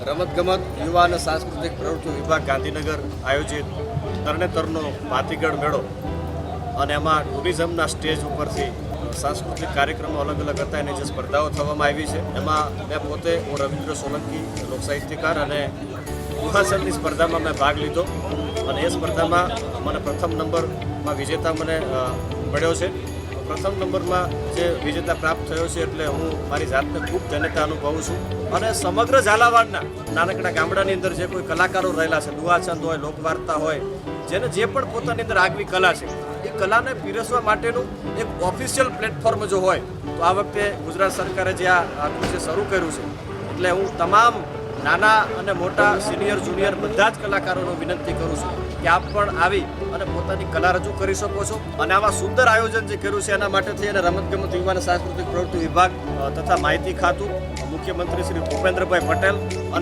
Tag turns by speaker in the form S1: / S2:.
S1: રમતગમત યુવા અને સાંસ્કૃતિક પ્રવૃત્તિ વિભાગ ગાંધીનગર આયોજિત તરણેતરનો ભાતીગઢ મેળો અને એમાં ટુરિઝમના સ્ટેજ ઉપરથી સાંસ્કૃતિક કાર્યક્રમો અલગ અલગ હતા એની જે સ્પર્ધાઓ થવામાં આવી છે એમાં મેં પોતે હું રવિન્દ્ર સોલંકી લોકસાહિત્યકાર અને ગુહાસનની સ્પર્ધામાં મેં ભાગ લીધો અને એ સ્પર્ધામાં મને પ્રથમ નંબરમાં વિજેતા મને મળ્યો છે. પ્રથમ નંબરમાં જે વિજેતા પ્રાપ્ત થયો છે એટલે હું મારી જાતને ખૂબ ધન્યતા અનુભવું છું અને સમગ્ર ઝાલાવાડના નાનકડા ગામડાની અંદર જે કોઈ કલાકારો રહેલા છે, દુહાછંદ હોય, લોકવાર્તા હોય, જેને જે પણ પોતાની અંદર આગવી કલા છે એ કલાને પીરસવા માટેનું એક ઓફિશિયલ પ્લેટફોર્મ જો હોય તો આ વખતે ગુજરાત સરકારે જે આખું જે શરૂ કર્યું છે એટલે હું તમામ નાના અને મોટા સિનિયર જુનિયર બધા જ કલાકારોને વિનંતી કરું છું કે આપ પણ આવી અને પોતાની કલા રજૂ કરી શકો છો. અને આવા સુંદર આયોજન જે કર્યું છે એના માટે થઈ અને રમતગમત યુવા અને સાંસ્કૃતિક પ્રવૃત્તિ વિભાગ તથા માહિતી ખાતું, મુખ્યમંત્રી શ્રી ભૂપેન્દ્રભાઈ પટેલ